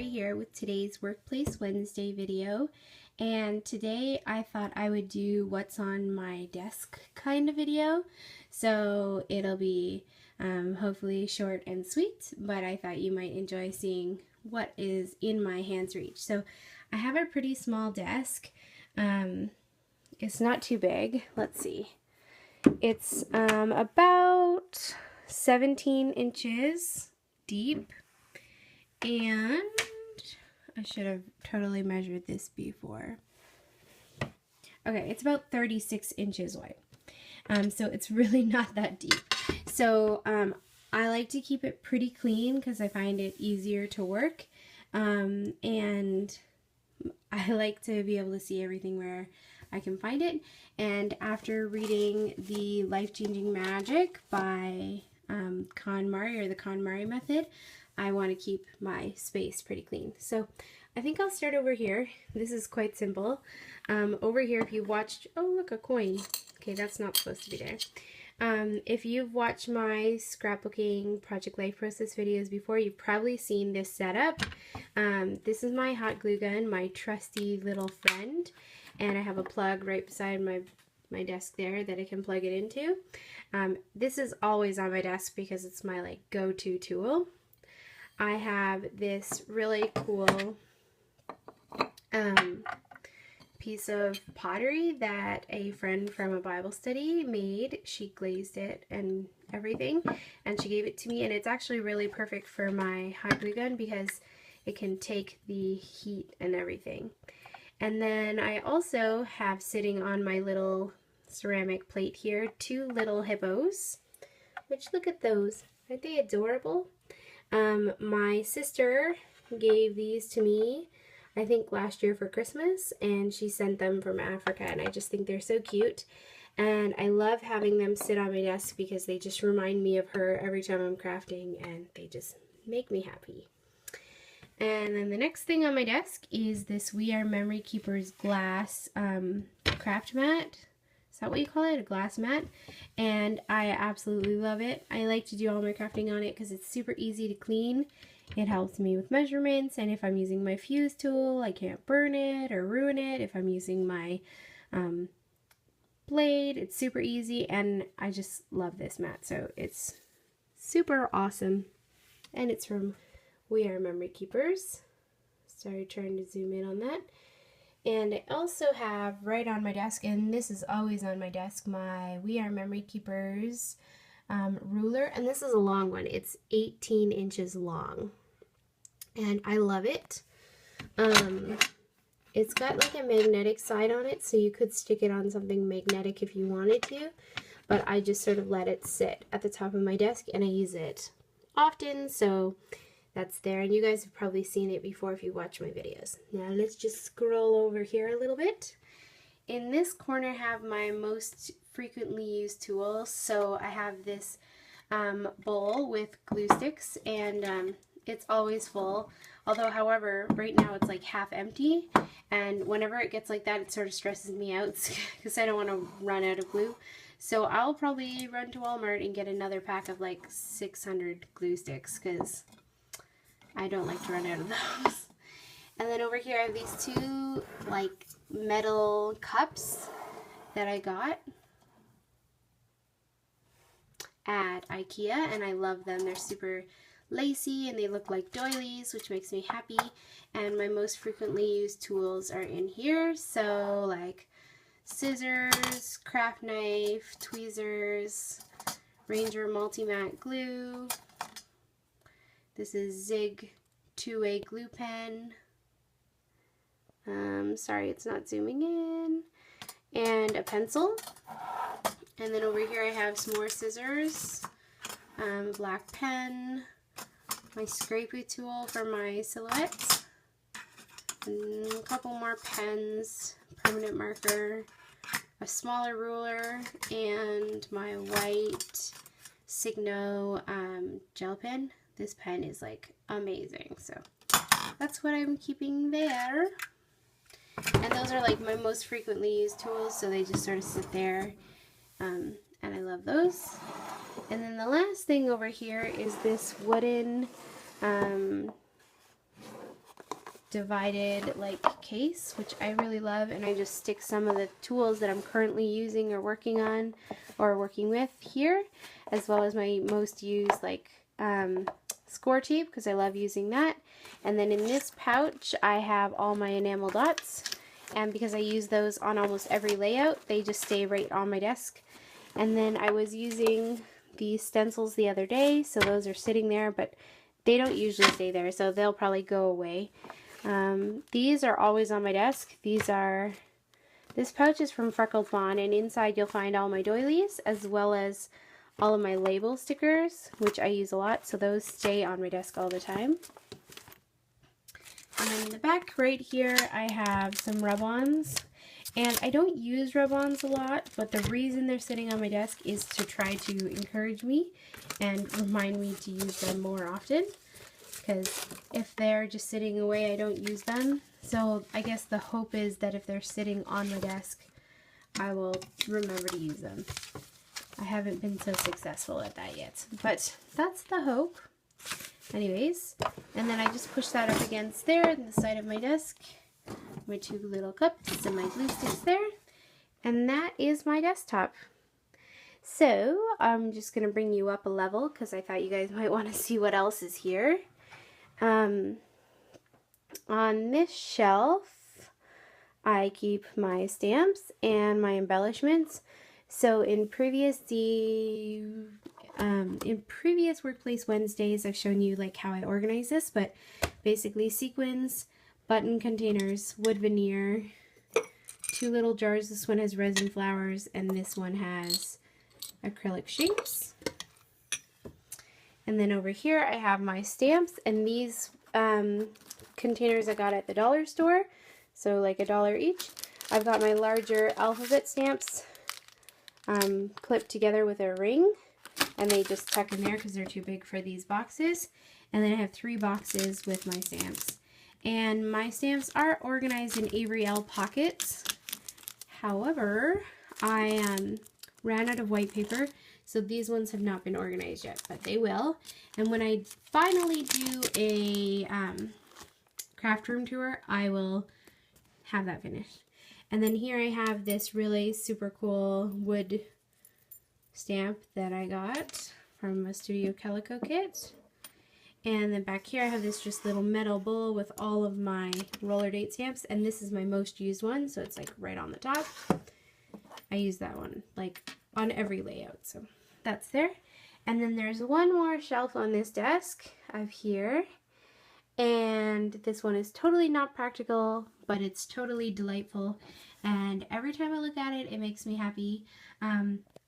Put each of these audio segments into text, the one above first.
Lori here with today's Workplace Wednesday video, and today I thought I would do what's on my desk kind of video. So it'll be hopefully short and sweet, but I thought you might enjoy seeing what is in my hand's reach. So I have a pretty small desk. It's not too big. Let's see. It's about 17 inches deep, and I should have totally measured this before. Okay, it's about 36 inches wide. So it's really not that deep. So I like to keep it pretty clean because I find it easier to work. And I like to be able to see everything where I can find it. And after reading The Life-Changing Magic by KonMari, or the KonMari method, I want to keep my space pretty clean. So I think I'll start over here. This is quite simple. Over here, if you've watched, oh look, a coin. Okay, that's not supposed to be there. If you've watched my scrapbooking Project Life Process videos before, you've probably seen this setup. This is my hot glue gun, my trusty little friend, and I have a plug right beside my desk there that I can plug it into. This is always on my desk because it's my go-to tool. I have this really cool piece of pottery that a friend from a Bible study made. She glazed it and everything, and she gave it to me, and it's actually really perfect for my hot glue gun because it can take the heat and everything. And then I also have sitting on my little ceramic plate here 2 little hippos, which, look at those, aren't they adorable? My sister gave these to me, I think last year for Christmas, and she sent them from Africa, and I just think they're so cute. And I love having them sit on my desk because they just remind me of her every time I'm crafting, and they just make me happy. And then the next thing on my desk is this We Are Memory Keepers glass craft mat. Is that what you call it? A glass mat. And I absolutely love it. I like to do all my crafting on it because it's super easy to clean. It helps me with measurements, and if I'm using my fuse tool, I can't burn it or ruin it. If I'm using my blade, it's super easy, and I just love this mat. So it's super awesome, and it's from We Are Memory Keepers. Sorry, trying to zoom in on that. And I also have right on my desk, and this is always on my desk, my We Are Memory Keepers ruler, and this is a long one. It's 18 inches long, and I love it. It's got like a magnetic side on it, so you could stick it on something magnetic if you wanted to, but I just sort of let it sit at the top of my desk, and I use it often, so that's there, and you guys have probably seen it before if you watch my videos. Now let's just scroll over here a little bit. In this corner I have my most frequently used tools. So I have this bowl with glue sticks, and it's always full. Although, however, right now it's like half empty, and whenever it gets like that, it sort of stresses me out because I don't want to run out of glue. So I'll probably run to Walmart and get another pack of like 600 glue sticks because I don't like to run out of those. And then over here I have these 2 like metal cups that I got at IKEA, and I love them. They're super lacy and they look like doilies, which makes me happy. And my most frequently used tools are in here, so like scissors, craft knife, tweezers, Ranger Multi-Matte glue. This is Zig 2-way glue pen. Sorry, it's not zooming in. And a pencil. And then over here I have some more scissors, black pen, my scrapey tool for my silhouettes, and a couple more pens, permanent marker, a smaller ruler, and my white Signo gel pen. This pen is like amazing, so that's what I'm keeping there. And those are like my most frequently used tools, so they just sort of sit there, and I love those. And then the last thing over here is this wooden divided like case, which I really love, and I just stick some of the tools that I'm currently using or working on or working with here, as well as my most used like score tape, because I love using that. And then in this pouch I have all my enamel dots, and because I use those on almost every layout, they just stay right on my desk. And then I was using these stencils the other day, so those are sitting there, but they don't usually stay there, so they'll probably go away. These are always on my desk. This pouch is from Freckled Fawn, and inside you'll find all my doilies as well as all of my label stickers, which I use a lot, so those stay on my desk all the time. And then in the back right here I have some rub-ons, and I don't use rub-ons a lot, but the reason they're sitting on my desk is to try to encourage me and remind me to use them more often, because if they're just sitting away I don't use them. So I guess the hope is that if they're sitting on my desk I will remember to use them. I haven't been so successful at that yet, but that's the hope. Anyways, and then I just push that up against there on the side of my desk. My two little cups and my glue sticks there. And that is my desktop. So I'm just going to bring you up a level because I thought you guys might want to see what else is here. On this shelf I keep my stamps and my embellishments. So in previous Workplace Wednesdays, I've shown you like how I organize this, but basically sequins, button containers, wood veneer, two little jars. This one has resin flowers, and this one has acrylic shapes. And then over here I have my stamps, and these containers I got at the dollar store, so like $1 each. I've got my larger alphabet stamps clipped together with a ring, and they just tuck in there because they're too big for these boxes. And then I have 3 boxes with my stamps. And my stamps are organized in Avery Elle pockets. However, I ran out of white paper, so these ones have not been organized yet, but they will. And when I finally do a craft room tour, I will have that finished. And then here I have this really super cool wood stamp that I got from a Studio Calico kit. And then back here I have this just little metal bowl with all of my roller date stamps, and this is my most used one, so it's like right on the top. I use that one like on every layout, so that's there. And then there's one more shelf on this desk up here, and this one is totally not practical, but it's totally delightful, and every time I look at it, it makes me happy.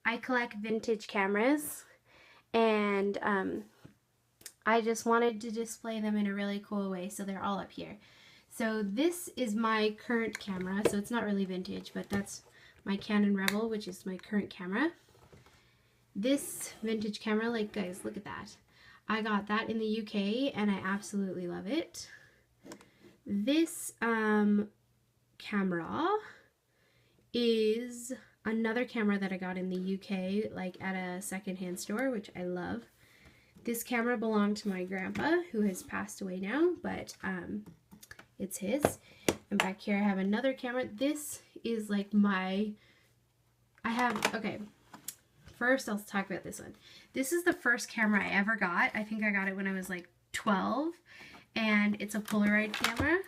I collect vintage cameras, and I just wanted to display them in a really cool way, so they're all up here. So this is my current camera, so it's not really vintage, but that's my Canon Rebel, which is my current camera. This vintage camera, like guys, look at that. I got that in the UK and I absolutely love it. This camera is another camera that I got in the UK, like at a secondhand store, which I love. This camera belonged to my grandpa, who has passed away now, but it's his. And back here I have another camera. This is like okay, first I'll talk about this one. This is the first camera I ever got. I think I got it when I was like 12, and it's a Polaroid camera,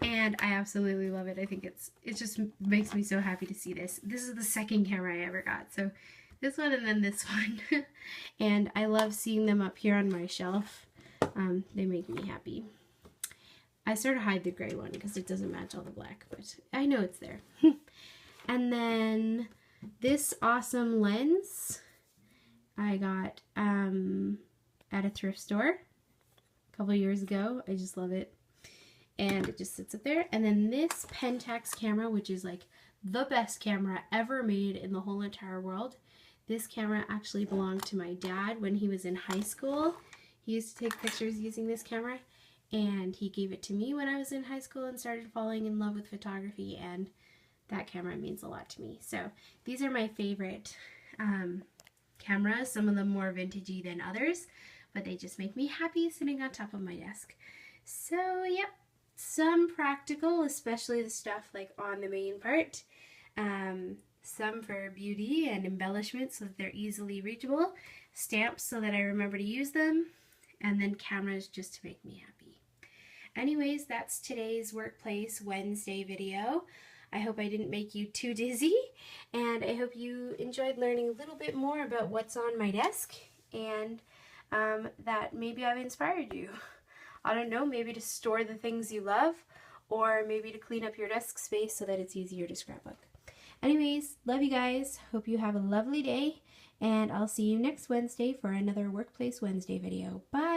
and I absolutely love it. I think it just makes me so happy to see this. This is the second camera I ever got, so this one and then this one. And I love seeing them up here on my shelf. They make me happy. I sort of hide the gray one because it doesn't match all the black, but I know it's there. And then this awesome lens I got at a thrift store a couple years ago. I just love it. And it just sits up there. And then this Pentax camera, which is like the best camera ever made in the whole entire world. This camera actually belonged to my dad when he was in high school. He used to take pictures using this camera, and he gave it to me when I was in high school and started falling in love with photography, and that camera means a lot to me. So these are my favorite cameras, some of them more vintagey than others, but they just make me happy sitting on top of my desk. So yep, some practical, especially the stuff like on the main part. Some for beauty and embellishment so that they're easily reachable. Stamps so that I remember to use them. And then cameras just to make me happy. Anyways, that's today's Workplace Wednesday video. I hope I didn't make you too dizzy, and I hope you enjoyed learning a little bit more about what's on my desk, and that maybe I've inspired you. I don't know, maybe to store the things you love, or maybe to clean up your desk space so that it's easier to scrapbook. Anyways, love you guys. Hope you have a lovely day, and I'll see you next Wednesday for another Workplace Wednesday video. Bye!